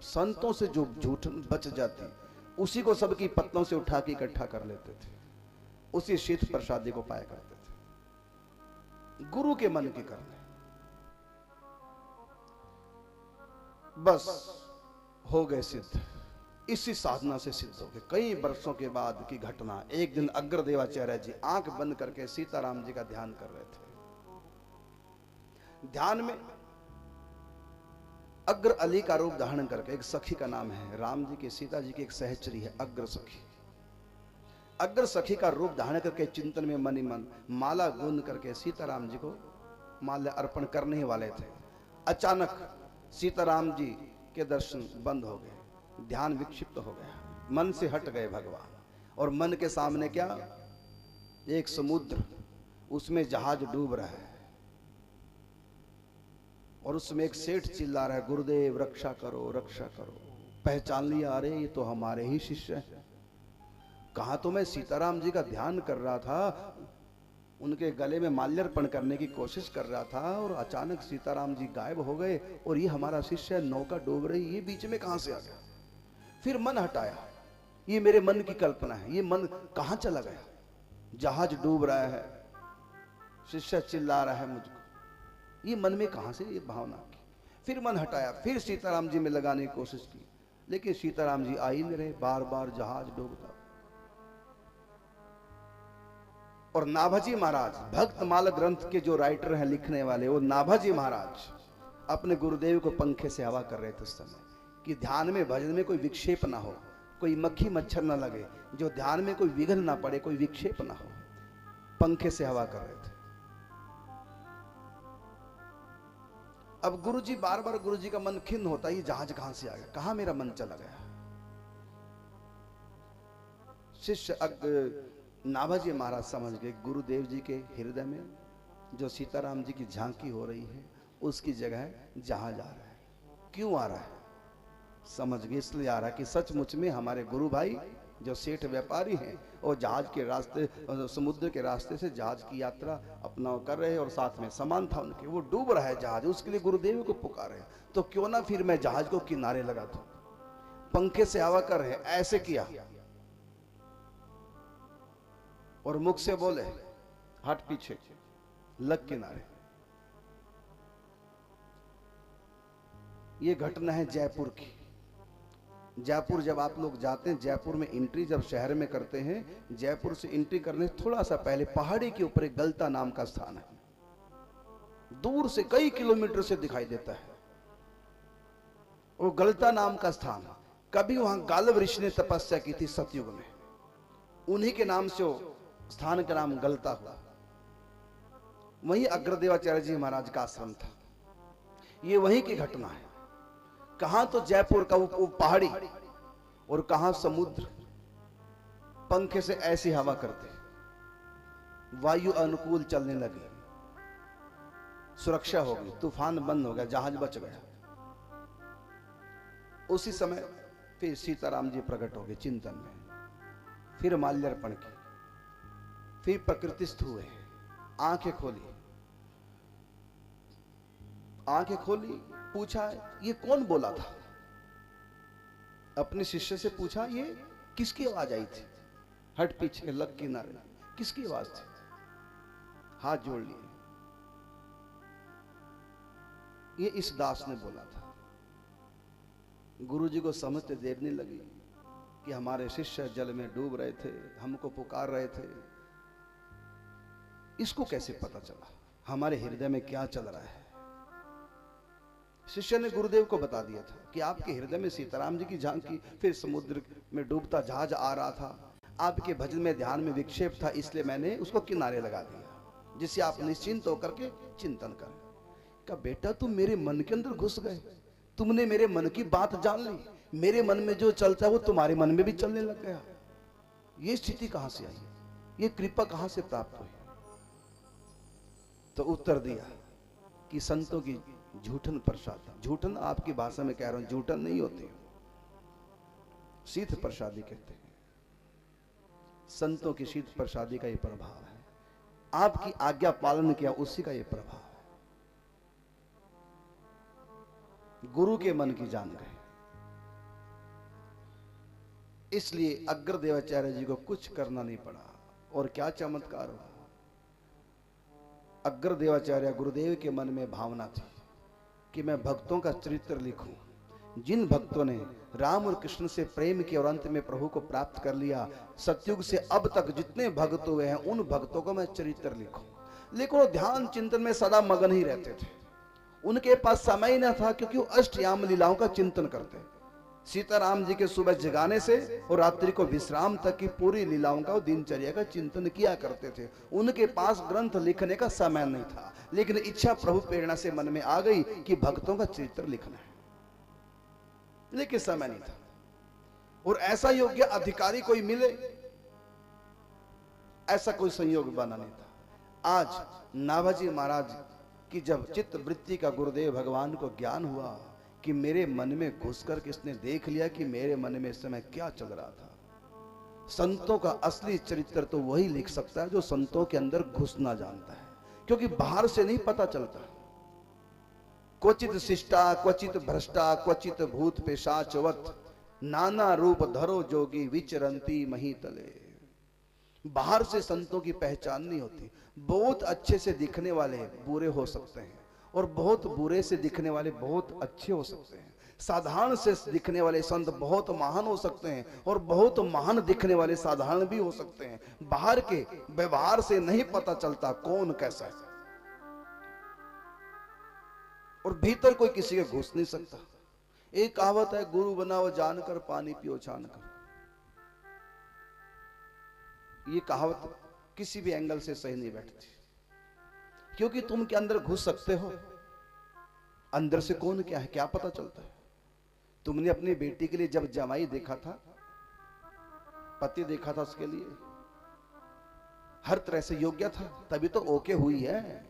संतों से जो झूठ बच जाती उसी को सबकी पत्तों से उठा के इकट्ठा कर लेते थे, उसी शीत प्रसादी को पाया करते थे। गुरु के मन की करने बस हो गए सिद्ध, इसी साधना से सिद्ध हो गए। कई वर्षों के बाद की घटना, एक दिन अग्रदेवाचार्य जी आंख बंद करके सीताराम जी का ध्यान कर रहे थे। ध्यान में अग्र अली का रूप धारण करके, एक सखी का नाम है, राम जी की सीता जी की एक सहचरी है अग्र सखी। अग्र सखी का रूप धारण करके चिंतन में मनी मन माला गूंद करके सीताराम जी को माल्य अर्पण करने ही वाले थे। अचानक सीताराम जी के दर्शन बंद हो गए, ध्यान विक्षिप्त हो गया, मन से हट गए भगवान। और मन के सामने क्या, एक समुद्र, उसमें जहाज डूब रहा है और उसमें एक सेठ चिल्ला रहा है, गुरुदेव रक्षा करो रक्षा करो। पहचान लिया, अरे ये तो हमारे ही शिष्य हैं। कहा तो मैं सीताराम जी का ध्यान कर रहा था, उनके गले में माल्यार्पण करने की कोशिश कर रहा था और अचानक सीताराम जी गायब हो गए और ये हमारा शिष्य, नौका डूब रही, ये बीच में कहां से आ गया। फिर मन हटाया, ये मेरे मन की कल्पना है, ये मन कहां चला गया। जहाज डूब रहा है, शिष्य चिल्ला रहा है मुझको, ये मन में कहां से ये भावना की। फिर मन हटाया, फिर सीताराम जी में लगाने की कोशिश की, लेकिन सीताराम जी आ ही नहीं रहे, बार बार जहाज डूबता। और नाभाजी महाराज, भक्तमाला ग्रंथ के जो राइटर हैं, लिखने वाले, वो नाभाजी महाराज अपने गुरुदेव को पंखे से हवा कर रहे थे उस समय, कि ध्यान में भजन में कोई विक्षेप ना हो, कोई मक्खी मच्छर ना लगे, जो ध्यान में कोई विघ्न ना पड़े, कोई विक्षेप ना हो। पंखे से हवा कर रहे थे। अब गुरुजी बार बार, गुरुजी का मन खिन्न होता, ये जहाज कहां से आ गया, कहां मेरा मन चला गया। शिष्य नाभाजी महाराज समझ गए, गुरुदेव जी के हृदय में जो सीताराम जी की झांकी हो रही है, उसकी जगह जहाज आ रहा है। क्यों आ रहा है समझ गए, इसलिए आ रहा है कि सचमुच में हमारे गुरु भाई जो सेठ व्यापारी हैं, और जहाज के रास्ते, समुद्र के रास्ते से जहाज की यात्रा अपना कर रहे हैं, और साथ में सामान था उनके, वो डूब रहा है जहाज, उसके लिए गुरुदेव को पुकारे। तो क्यों ना फिर मैं जहाज को किनारे लगा दूं, पंखे से हवा कर रहे, ऐसे किया और मुख से बोले, हट पीछे, लग किनारे। ये घटना है जयपुर की। जयपुर जब आप लोग जाते हैं, जयपुर में एंट्री जब शहर में करते हैं, जयपुर से एंट्री करने थोड़ा सा पहले पहाड़ी के ऊपर एक गलता नाम का स्थान है, दूर से कई किलोमीटर से दिखाई देता है। वो गलता नाम का स्थान, कभी वहां गालव ऋषि ने तपस्या की थी सतयुग में, उन्हीं के नाम से वो स्थान का नाम गलता हुआ। वहीं अग्रदेवाचार्य जी महाराज का आश्रम था। ये वहीं की घटना है। कहां तो जयपुर का वो पहाड़ी और कहां समुद्र। पंखे से ऐसी हवा करते, वायु अनुकूल चलने लगी, सुरक्षा हो गई, तूफान बंद हो गया, जहाज बच गया। उसी समय फिर सीताराम जी प्रकट हो गए चिंतन में, फिर माल्यार्पण की, फिर प्रकृतिस्थ हुए, आंखें खोली, आंखें खोली, पूछा ये कौन बोला था। अपने शिष्य से पूछा, ये किसकी आवाज आई थी, हट पीछे, लग किनारे, किसकी आवाज थी। हाथ जोड़ लिए, ये इस दास ने बोला था। गुरुजी को समझते देर नहीं लगी कि हमारे शिष्य जल में डूब रहे थे, हमको पुकार रहे थे। इसको कैसे पता चला हमारे हृदय में क्या चल रहा है। शिष्य ने गुरुदेव को बता दिया था कि आपके हृदय में सीताराम जी की झांकी, फिर समुद्र में डूबता जहाज आ रहा था, आपके भजन में ध्यान में विक्षेप था, इसलिए मैंने उसको किनारे लगा दिया, जिससे आप निश्चिंत होकर के चिंतन करें। का बेटा तुम मेरे मन के अंदर घुस गए, तुमने मेरे मन की बात जान ली, मेरे मन में जो चलता है वो तुम्हारे मन में भी चलने लग गया। ये स्थिति कहां से आई, ये कृपा कहां से प्राप्त हुई। तो उत्तर दिया कि संतों की झूठन प्रसाद। झूठन आपकी भाषा में कह रहा हूं, झूठन नहीं होती, शीत प्रसादी कहते हैं। संतों की शीत प्रसादी का ये प्रभाव है, आपकी आज्ञा पालन किया उसी का ये प्रभाव है। गुरु के मन की जान गए, इसलिए अग्रदेवाचार्य जी को कुछ करना नहीं पड़ा। और क्या चमत्कार हुआ। अग्रदेवाचार्य गुरुदेव के मन में भावना थी कि मैं भक्तों का चरित्र लिखूं। जिन भक्तों ने राम और कृष्ण से प्रेम किया और अंत में प्रभु को प्राप्त कर लिया, सतयुग से अब तक जितने भक्त हुए हैं उन भक्तों को मैं चरित्र लिखूं। लेकिन वो ध्यान चिंतन में सदा मगन ही रहते थे। उनके पास समय ही न था, क्योंकि वो अष्टयाम लीलाओं का चिंतन करते। सीताराम जी के सुबह जगाने से और रात्रि को विश्राम तक की पूरी लीलाओं का, दिनचर्या का चिंतन किया करते थे। उनके पास ग्रंथ लिखने का समय नहीं था, लेकिन इच्छा प्रभु प्रेरणा से मन में आ गई कि भक्तों का चरित्र लिखना है, लेकिन समय नहीं था। और ऐसा योग्य अधिकारी कोई मिले, ऐसा कोई संयोग बना नहीं था। आज नाभाजी महाराज की जब चित्त वृत्ति का गुरुदेव भगवान को ज्ञान हुआ कि मेरे मन में घुसकर किसने देख लिया कि मेरे मन में इस समय क्या चल रहा था। संतों का असली चरित्र तो वही लिख सकता है जो संतों के अंदर घुसना जानता है, क्योंकि बाहर से नहीं पता चलता। क्वचित शिष्टा क्वचित भ्रष्टा क्वचित भूत पेशाचवत, नाना रूप धरो जोगी विचरंती महीतले। बाहर से संतों की पहचान नहीं होती। बहुत अच्छे से दिखने वाले बुरे हो सकते हैं, और बहुत बुरे से दिखने वाले बहुत अच्छे हो सकते हैं। साधारण से दिखने वाले संत बहुत महान हो सकते हैं, और बहुत महान दिखने वाले साधारण भी हो सकते हैं। बाहर के व्यवहार से नहीं पता चलता कौन कैसा है, और भीतर कोई किसी के घुस नहीं सकता। एक कहावत है, गुरु बनाओ जानकर पानी पियो छानकर। ये कहावत किसी भी एंगल से सही नहीं बैठती, क्योंकि तुम के अंदर घुस सकते हो, अंदर से कौन क्या है क्या पता चलता है। तुमने अपनी बेटी के लिए जब जमाई देखा था, पति देखा था, उसके लिए हर तरह से योग्य था, तभी तो ओके हुई है।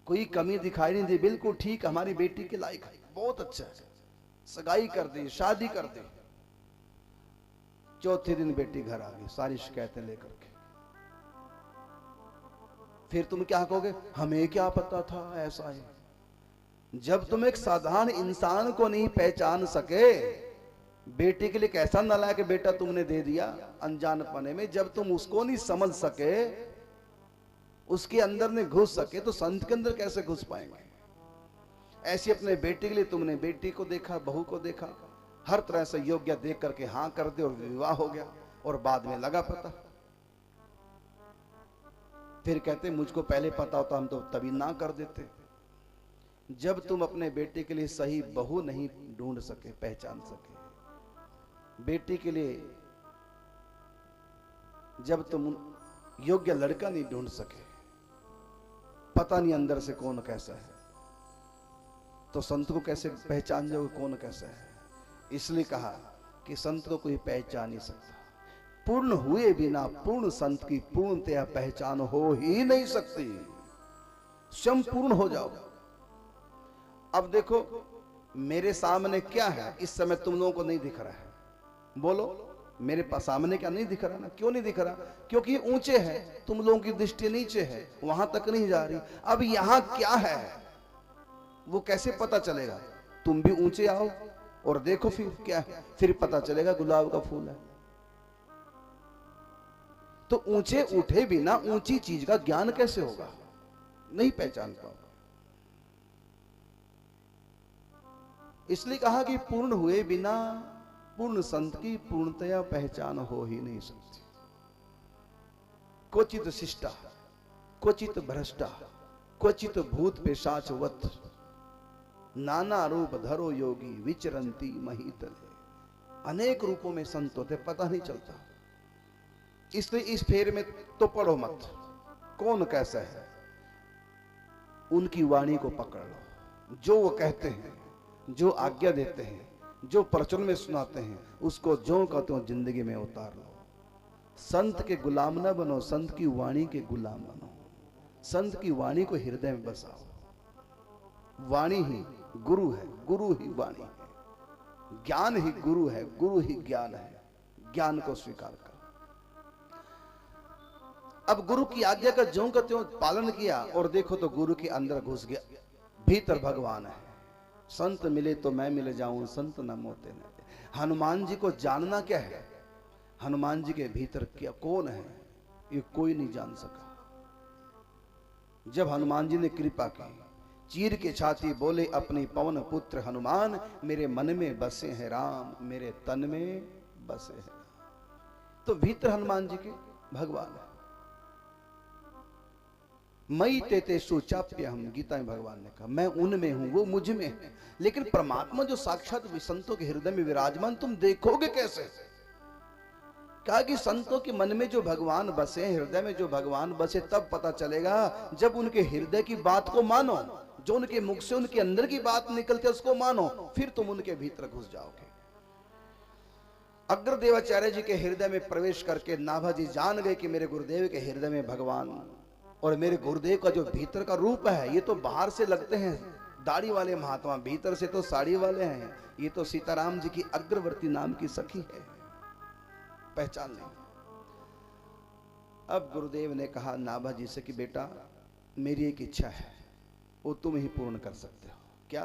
कोई कमी दिखाई नहीं दी, बिल्कुल ठीक हमारी बेटी के लायक है, बहुत अच्छा है। सगाई कर दी, शादी कर दी। चौथे दिन बेटी घर आ गई सारी शिकायतें लेकर के। फिर तुम क्या कहोगे, हमें क्या पता था ऐसा है। जब तुम एक साधारण इंसान को नहीं पहचान सके, बेटे के लिए कैसा नालायक बेटा तुमने दे दिया अनजान पने में, जब तुम उसको नहीं समझ सके, उसके अंदर नहीं घुस सके, तो संत के अंदर कैसे घुस पाएंगे। ऐसी अपने बेटे के लिए तुमने बेटी को देखा, बहू को देखा, हर तरह से योग्य देख करके हाँ कर दे और विवाह हो गया, और बाद में लगा पता। फिर कहते मुझको पहले पता होता हम तो तभी ना कर देते। जब तुम अपने बेटे के लिए सही बहू नहीं ढूंढ सके, पहचान सके, बेटी के लिए जब तुम योग्य लड़का नहीं ढूंढ सके, पता नहीं अंदर से कौन कैसा है, तो संत को कैसे पहचान जाओगे कौन कैसा है। इसलिए कहा कि संत को कोई पहचान नहीं सकता। पूर्ण हुए बिना पूर्ण संत की पूर्णतया पहचान हो ही नहीं सकती। स्वयं पूर्ण हो जाओ। अब देखो मेरे सामने क्या है, इस समय तुम लोगों को नहीं दिख रहा है, बोलो मेरे पास सामने क्या नहीं दिख रहा ना। क्यों नहीं दिख रहा, क्योंकि ऊंचे है, तुम लोगों की दृष्टि नीचे है, वहां तक नहीं जा रही। अब यहां क्या है वो कैसे पता चलेगा। तुम भी ऊंचे आओ और देखो फिर क्या है, फिर पता चलेगा गुलाब का फूल है। तो ऊंचे उठे बिना ऊंची चीज का ज्ञान कैसे होगा, नहीं पहचान पाओ। इसलिए कहा कि पूर्ण हुए बिना पूर्ण संत की पूर्णतया पहचान हो ही नहीं सकती। क्वचित शिष्टा क्वचित भ्रष्टा क्वचित भूत पेशाचवत, नाना रूप धरो योगी विचरंती महीतले। अनेक रूपों में संत होते, पता नहीं चलता। इसलिए इस फेर में तो पढ़ो मत कौन कैसा है, उनकी वाणी को पकड़ लो। जो वो कहते हैं, जो आज्ञा देते हैं, जो प्रवचन में सुनाते हैं, उसको जो कहते हो जिंदगी में उतार लो। संत के गुलाम ना बनो, संत की वाणी के गुलाम बनो। संत की वाणी को हृदय में बसाओ। वाणी ही गुरु है, गुरु ही वाणी है, ज्ञान ही गुरु है, गुरु ही ज्ञान है। ज्ञान को स्वीकार करो। अब गुरु की आज्ञा का ज्यों का त्यों पालन किया, और देखो तो गुरु के अंदर घुस गया। भीतर भगवान है। संत मिले तो मैं मिल जाऊं, संत न मोते न। हनुमान जी को जानना क्या है, हनुमान जी के भीतर क्या कौन है ये कोई नहीं जान सका। जब हनुमान जी ने कृपा की, चीर के छाती बोले अपनी पवन पुत्र हनुमान, मेरे मन में बसे हैं राम, मेरे तन में बसे हैं। तो भीतर हनुमान जी के भगवान है। मई तेते सुचाप्य हम, गीता में भगवान ने कहा मैं उनमें हूं, वो मुझ में है। लेकिन परमात्मा जो साक्षात संतों के हृदय में विराजमान, तुम देखोगे कैसे? कहा कि संतों के मन में जो भगवान बसे, हृदय में जो भगवान बसे, तब पता चलेगा जब उनके हृदय की बात को मानो, जो उनके मुख से उनके अंदर की बात निकलती है उसको मानो, फिर तुम उनके भीतर घुस जाओगे। अग्रदेवाचार्य जी के हृदय में प्रवेश करके नाभाजी जान गए कि मेरे गुरुदेव के हृदय में भगवान, और मेरे गुरुदेव का जो भीतर का रूप है, ये तो बाहर से लगते हैं दाढ़ी वाले महात्मा, भीतर से तो साड़ी वाले हैं। ये तो सीताराम जी की अग्रवर्ती नाम की सखी है, पहचान नहीं। अब गुरुदेव ने कहा नाभाजी से कि बेटा मेरी एक इच्छा है, वो तुम ही पूर्ण कर सकते हो। क्या?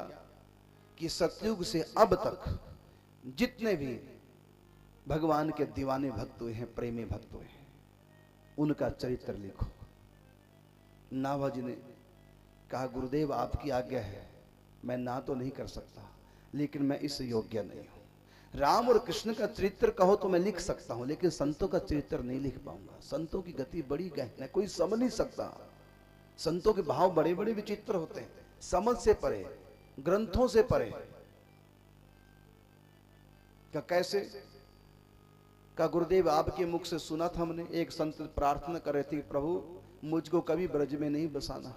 कि सतयुग से अब तक जितने भी भगवान के दीवाने भक्त हुए हैं, प्रेमी भक्त हुए हैं, उनका चरित्र लिखो। नाभाजी ने कहा गुरुदेव आपकी आज्ञा है, मैं ना तो नहीं कर सकता, लेकिन मैं इस योग्य नहीं हूं। राम और कृष्ण का चरित्र कहो तो मैं लिख सकता हूं, लेकिन संतों का चरित्र नहीं लिख पाऊंगा। संतों की गति बड़ी गहन है, कोई समझ नहीं सकता। संतों के भाव बड़े बड़े विचित्र होते हैं, समझ से परे, ग्रंथों से परे। क्या कैसे? का गुरुदेव आपके मुख से सुना था हमने, एक संत प्रार्थना कर रहे थे प्रभु मुझको कभी ब्रज में नहीं बसाना,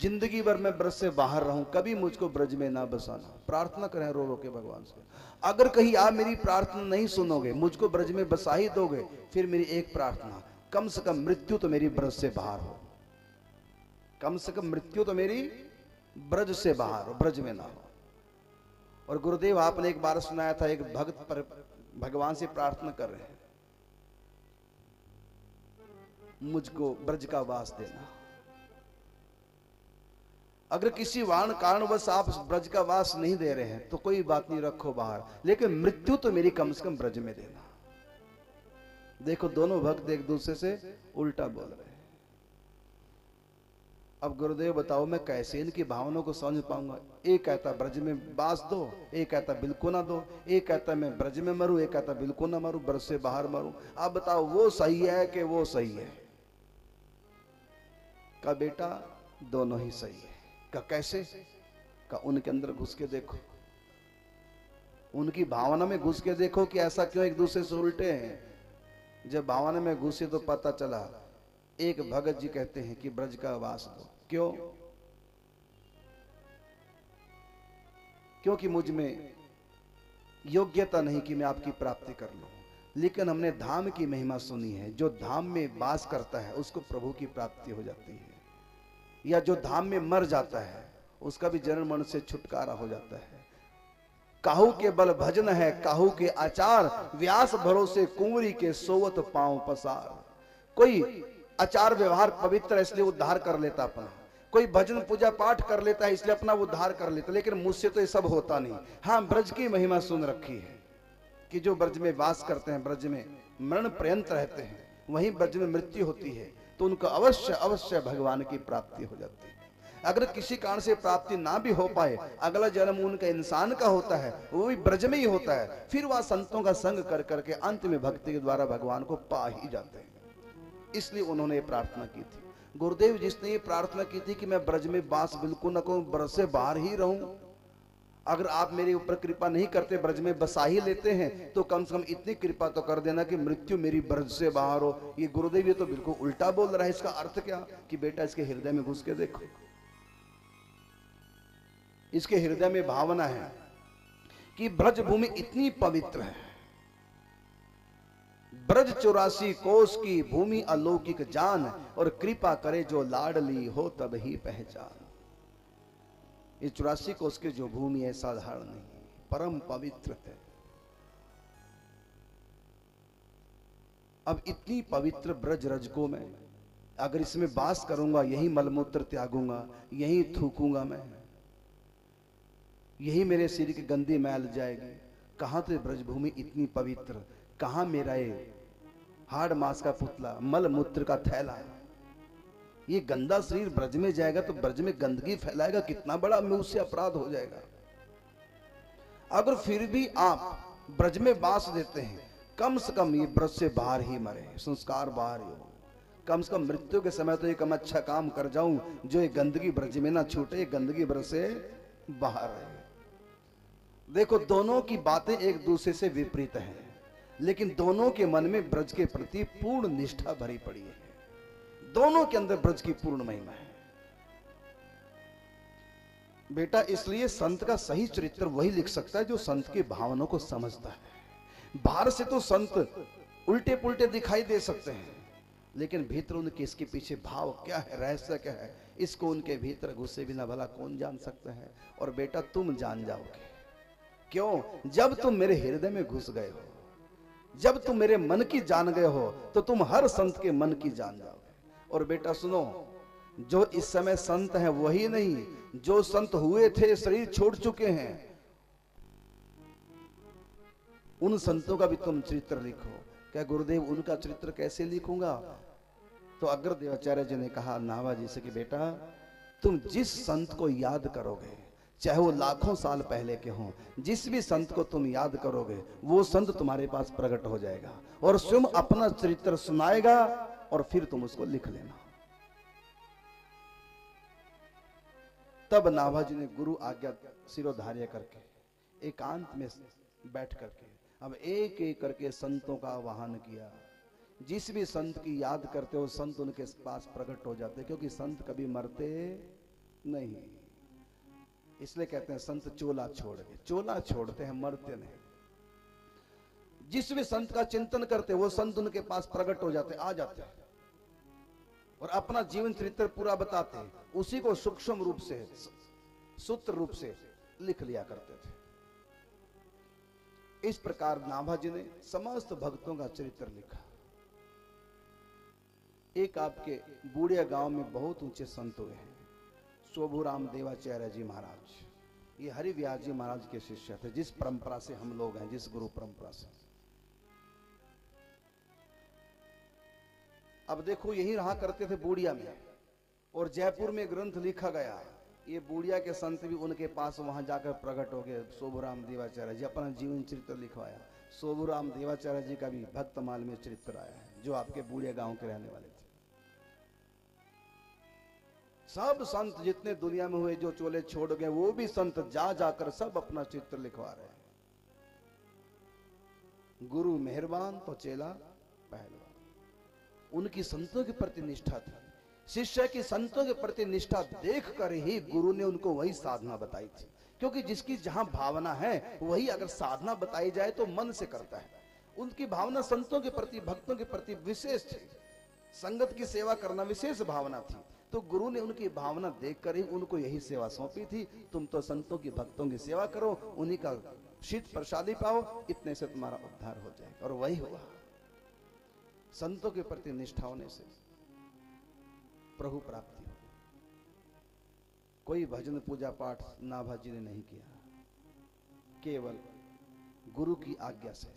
जिंदगी भर मैं ब्रज से बाहर रहूं, कभी मुझको ब्रज में ना बसाना। प्रार्थना करें रो रो के भगवान से। अगर कहीं आप मेरी प्रार्थना नहीं सुनोगे, मुझको ब्रज में बसा ही दोगे, फिर मेरी एक प्रार्थना, कम से कम मृत्यु तो मेरी ब्रज से बाहर हो, कम से कम मृत्यु तो मेरी ब्रज से बाहर हो, ब्रज में ना हो। और गुरुदेव आपने एक बार सुनाया था, एक भक्त पर भगवान से प्रार्थना कर रहे हैं मुझको ब्रज का वास देना। अगर किसी वाण कारणवश आप ब्रज का वास नहीं दे रहे हैं तो कोई बात नहीं, रखो बाहर, लेकिन मृत्यु तो मेरी कम से कम ब्रज में देना। देखो दोनों भक्त एक दूसरे से उल्टा बोल रहे हैं। अब गुरुदेव बताओ मैं कैसे इनकी भावनाओं को समझ पाऊंगा? एक कहता ब्रज में बास दो, एक कहता बिल्कुल ना दो, एक कहता मैं ब्रज में मरूं, एक कहता बिल्कुल ना मरूं, ब्रज से बाहर मरूं। आप बताओ वो सही है कि वो सही है? का बेटा दोनों ही सही है। का कैसे? का उनके अंदर घुस के देखो, उनकी भावना में घुस के देखो कि ऐसा क्यों एक दूसरे से उल्टे हैं। जब भावना में घुसे तो पता चला, एक भगत जी कहते हैं कि ब्रज का वास दो। क्यों? क्योंकि मुझ में योग्यता नहीं कि मैं आपकी प्राप्ति कर लूं, लेकिन हमने धाम की महिमा सुनी है, जो धाम में वास करता है उसको प्रभु की प्राप्ति हो जाती है, या जो धाम में मर जाता है उसका भी जन्म मरण से छुटकारा हो जाता है। काहू के बल भजन है काहू के आचार, व्यास भरोसे कुंवरी के सोवत पांव पसार। कोई आचार व्यवहार पवित्र है इसलिए उद्धार कर लेता अपना, कोई भजन पूजा पाठ कर लेता है इसलिए अपना उद्धार कर लेता, लेकिन मुझसे तो ये सब होता नहीं। हाँ, ब्रज की महिमा सुन रखी है कि जो ब्रज में वास करते हैं, ब्रज में मरण पर्यंत रहते हैं, वहीं ब्रज में मृत्यु होती है तो उनको अवश्य अवश्य भगवान की प्राप्ति हो जाती है। अगर किसी कारण से प्राप्ति ना भी हो पाए, अगला जन्म उनका इंसान का होता है, वो भी ब्रज में ही होता है, फिर वह संतों का संग कर करके अंत में भक्ति के द्वारा भगवान को पा ही जाते हैं। इसलिए उन्होंने ये प्रार्थना की थी। गुरुदेव जिसने ये प्रार्थना की थी कि मैं ब्रज में वास बिल्कुल न करूं, ब्रज से बाहर ही रहूं, अगर आप मेरे ऊपर कृपा नहीं करते, ब्रज में बसा ही लेते हैं, तो कम से कम इतनी कृपा तो कर देना कि मृत्यु मेरी ब्रज से बाहर हो। ये गुरुदेव ये तो बिल्कुल उल्टा बोल रहा है। इसका अर्थ क्या? कि बेटा इसके हृदय में घुस के देखो, इसके हृदय में भावना है कि ब्रज भूमि इतनी पवित्र है, ब्रज 84 कोस की भूमि अलौकिक जान, और कृपा करे जो लाडली हो तब ही पहचान। ये 84 कोस की जो भूमि है साधारण नहीं, परम पवित्र है। अब इतनी पवित्र ब्रज रजको में अगर इसमें वास करूंगा, यही मलमूत्र त्यागूंगा, यही थूकूंगा मैं, यही मेरे शरीर की गंदी मैल जाएगी, कहां तो ब्रजभूमि इतनी पवित्र, कहां मेरा ये हाड़ मांस का पुतला, मल मूत्र का थैला। ये गंदा शरीर ब्रज में जाएगा तो ब्रज में गंदगी फैलाएगा, कितना बड़ा मुझ से अपराध हो जाएगा। अगर फिर भी आप ब्रज में बास देते हैं, कम से कम ये ब्रज से बाहर ही मरे, संस्कार बाहर ही हो। कम से कम मृत्यु के समय तो एक हम अच्छा काम कर जाऊं, जो ये गंदगी ब्रज में ना छूटे, गंदगी ब्रज से बाहर रहे। देखो, दोनों की बातें एक दूसरे से विपरीत हैं, लेकिन दोनों के मन में ब्रज के प्रति पूर्ण निष्ठा भरी पड़ी है। दोनों के अंदर ब्रज की पूर्ण महिमा है। बेटा, इसलिए संत का सही चरित्र वही लिख सकता है जो संत के भावनाओं को समझता है। बाहर से तो संत उल्टे पुल्टे दिखाई दे सकते हैं, लेकिन भीतर उनके इसके पीछे भाव क्या है, रहस्य क्या है, इसको उनके भीतर घुसे बिना भला कौन जान सकता है। और बेटा, तुम जान जाओगे। क्यों? जब तुम मेरे हृदय में घुस गए हो, जब तुम मेरे मन की जान गए हो, तो तुम हर संत के मन की जान जाओगे। और बेटा सुनो, जो इस समय संत हैं वही नहीं, जो संत हुए थे, शरीर छोड़ चुके हैं, उन संतों का भी तुम चरित्र लिखो। क्या गुरुदेव, उनका चरित्र कैसे लिखूंगा? तो अग्रदेवाचार्य जी ने कहा नाभा जी से कि बेटा, तुम जिस संत को याद करोगे, चाहे वो लाखों साल पहले के हों, जिस भी संत को तुम याद करोगे, वो संत तुम्हारे पास प्रकट हो जाएगा और स्वयं अपना चरित्र सुनाएगा, और फिर तुम उसको लिख लेना। तब नाभा जी ने गुरु आज्ञा शिरोधार्य करके एकांत में बैठ करके अब एक एक करके संतों का आह्वान किया। जिस भी संत की याद करते हो, संत उनके पास प्रकट हो जाते, क्योंकि संत कभी मरते नहीं। इसलिए कहते हैं संत चोला छोड़ के, चोला छोड़ते हैं, मरते नहीं। जिस भी संत का चिंतन करते वो संत उनके पास प्रकट हो जाते, आ जाते हैं और अपना जीवन चरित्र पूरा बताते हैं। उसी को सूक्ष्म रूप से, सूत्र रूप से लिख लिया करते थे। इस प्रकार नाभा जी ने समस्त भक्तों का चरित्र लिखा। एक आपके बूढ़िया गांव में बहुत ऊंचे संत हुए हैं, शोभूराम देवाचार्य जी महाराज। ये हरिव्यास जी महाराज के शिष्य थे, जिस परंपरा से हम लोग हैं, जिस गुरु परंपरा से। अब देखो, यही रहा करते थे बूढ़िया में, और जयपुर में ग्रंथ लिखा गया। ये बूढ़िया के संत भी उनके पास वहां जाकर प्रकट हो गए। शोभूराम देवाचार्य जी अपना जीवन चरित्र लिखवाया। शोभूराम देवाचार्य जी का भी भक्तमाल में चरित्र आया है, जो आपके बूढ़िया गांव के रहने वाले थे। सब संत जितने दुनिया में हुए, जो चोले छोड़ गए, वो भी संत जा जाकर सब अपना चित्र लिखवा रहे हैं। गुरु मेहरबान तो चेला पहलवान। उनकी संतों के प्रति निष्ठा थी। शिष्य की संतों के प्रति निष्ठा देखकर ही गुरु ने उनको वही साधना बताई थी, क्योंकि जिसकी जहां भावना है वही अगर साधना बताई जाए तो मन से करता है। उनकी भावना संतों के प्रति, भक्तों के प्रति विशेष थी। संगत की सेवा करना विशेष भावना थी, तो गुरु ने उनकी भावना देखकर ही उनको यही सेवा सौंपी थी। तुम तो संतों की, भक्तों की सेवा करो, उन्हीं का शीत प्रसादी पाओ, इतने से तुम्हारा उद्धार हो जाएगा। और वही हुआ। संतों के प्रति निष्ठा होने से प्रभु प्राप्ति हो। कोई भजन पूजा पाठ नाभा जी ने नहीं किया, केवल गुरु की आज्ञा से,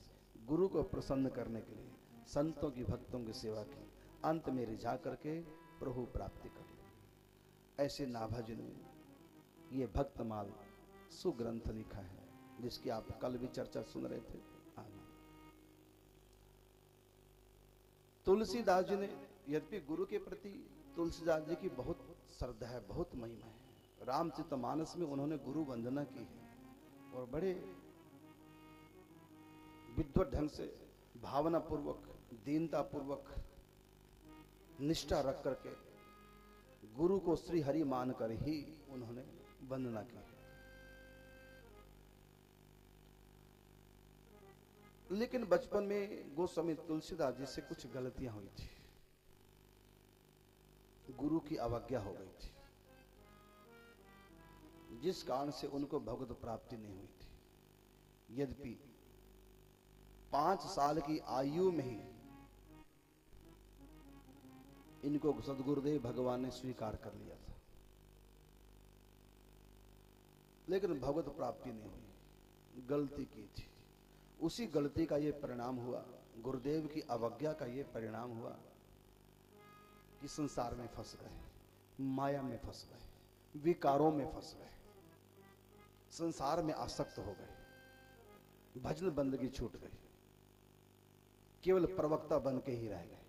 गुरु को प्रसन्न करने के लिए संतों की, भक्तों की सेवा की, अंत में रिझा करके प्रभु प्राप्ति कर ली। ऐसे नाभा जी ने ये भक्तमाल सुग्रंथ लिखा है, जिसकी आप कल भी चर्चा सुन रहे थे। तुलसीदास जी ने, यद्यपि गुरु के प्रति तुलसीदास जी की बहुत श्रद्धा है, बहुत महिमा है। रामचरितमानस में उन्होंने गुरु वंदना की है और बड़े विद्वत ढंग से, भावना पूर्वक, दीनता पूर्वक, निष्ठा रख करके गुरु को श्री हरि मानकर ही उन्होंने वंदना की। लेकिन बचपन में गोस्वामी तुलसीदास जी से कुछ गलतियां हुई थी, गुरु की अवज्ञा हो गई थी, जिस कारण से उनको भगवत प्राप्ति नहीं हुई थी। यद्यपि 5 साल की आयु में ही इनको सदगुरुदेव भगवान ने स्वीकार कर लिया था, लेकिन भगवत प्राप्ति नहीं हुई। गलती की थी। उसी गलती का ये परिणाम हुआ, गुरुदेव की अवज्ञा का ये परिणाम हुआ कि संसार में फंस गए, माया में फंस गए, विकारों में फंस गए, संसार में आसक्त हो गए, भजन बंदगी छूट गई, केवल प्रवक्ता बन के ही रह गए,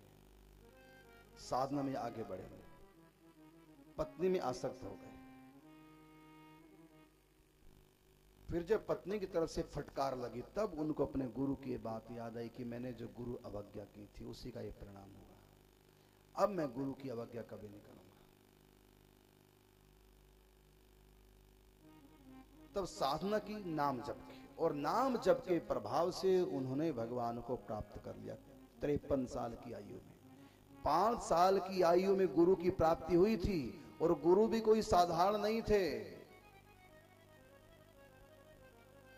साधना में आगे बढ़े, पत्नी में आसक्त हो गए। फिर जब पत्नी की तरफ से फटकार लगी, तब उनको अपने गुरु की बात याद आई कि मैंने जो गुरु अवज्ञा की थी उसी का ये परिणाम होगा। अब मैं गुरु की अवज्ञा कभी नहीं करूंगा। तब साधना की, नाम जप की, और नाम जप के प्रभाव से उन्होंने भगवान को प्राप्त कर लिया 53 साल की आयु में। 5 साल की आयु में गुरु की प्राप्ति हुई थी, और गुरु भी कोई साधारण नहीं थे।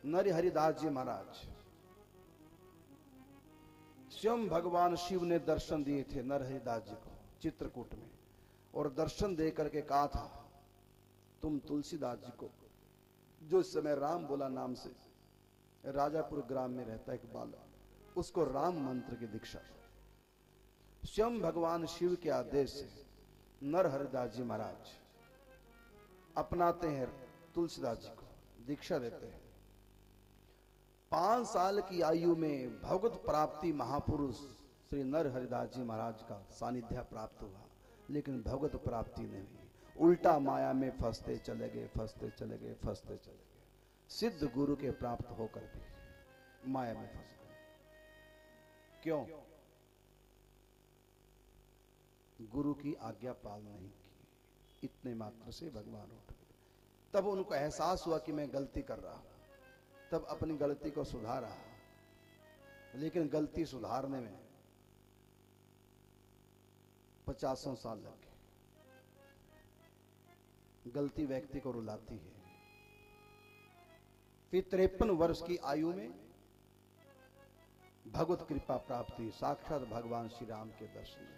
नर हरिदास जी महाराज, स्वयं भगवान शिव ने दर्शन दिए थे नर हरिदास जी को चित्रकूट में, और दर्शन दे करके कहा था, तुम तुलसीदास जी को, जो इस समय राम बोला नाम से राजापुर ग्राम में रहता एक बालक, उसको राम मंत्र की दीक्षा। स्वयं भगवान शिव के आदेश से नर हरिदास जी महाराज अपनाते हैं तुलसीदास जी को, दीक्षा देते हैं। 5 साल की आयु में भगवत प्राप्ति महापुरुष श्री नर हरिदास जी महाराज का सानिध्य प्राप्त हुआ, लेकिन भगवत प्राप्ति नहीं हुई, उल्टा माया में फंसते चले गए, फंसते चले गए, फंसते चले गए। सिद्ध गुरु के प्राप्त होकर भी माया में फंस गए। क्यों? गुरु की आज्ञा पालन नहीं की, इतने मात्र से भगवान उठ गए। तब उनको एहसास हुआ कि मैं गलती कर रहा हूं, तब अपनी गलती को सुधारा, लेकिन गलती सुधारने में 50 साल लग गए। गलती व्यक्ति को रुलाती है। फिर 53 वर्ष की आयु में भगवत कृपा प्राप्त हुई, साक्षात भगवान श्री राम के दर्शन में।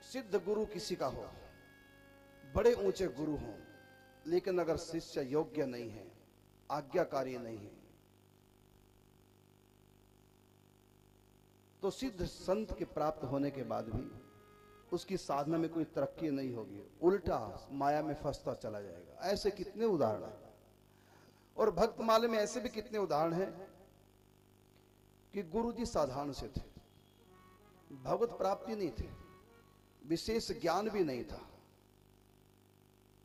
सिद्ध गुरु किसी का हो, बड़े ऊंचे गुरु हों, लेकिन अगर शिष्य योग्य नहीं है, आज्ञाकारी नहीं है, तो सिद्ध संत के प्राप्त होने के बाद भी उसकी साधना में कोई तरक्की नहीं होगी, उल्टा माया में फंसता चला जाएगा। ऐसे कितने उदाहरण हैं, और भक्तमाला में ऐसे भी कितने उदाहरण हैं कि गुरुजी साधारण से थे, भगवत प्राप्ति नहीं थी, विशेष ज्ञान भी नहीं था,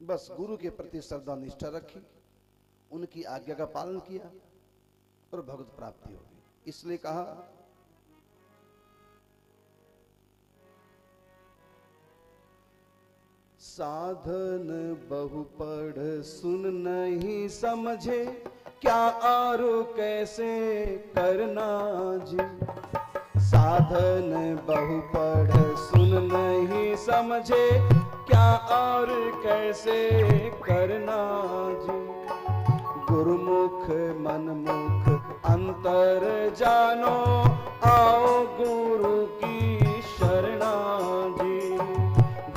बस गुरु के प्रति श्रद्धा निष्ठा रखी, उनकी आज्ञा का पालन किया और भगवत प्राप्ति हो गई। इसलिए कहा, साधन बहु पढ़ सुन नहीं समझे, क्या और कैसे करना जी। साधन बहु पढ़ सुन नहीं समझे, क्या और कैसे करना जी। गुरुमुख मनमुख अंतर जानो, आओ गुरु की शरणा जी।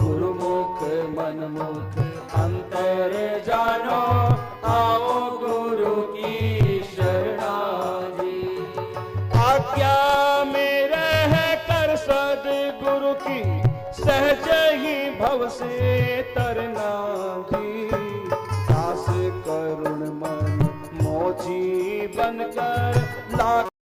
गुरुमुख मनमुख अंतर जानो, आओ गुरु की शरणा जी। आज्ञा में रह कर सद्गुरु की, सहज ही भव से तरना जी। दास करुण मन मोची बनकर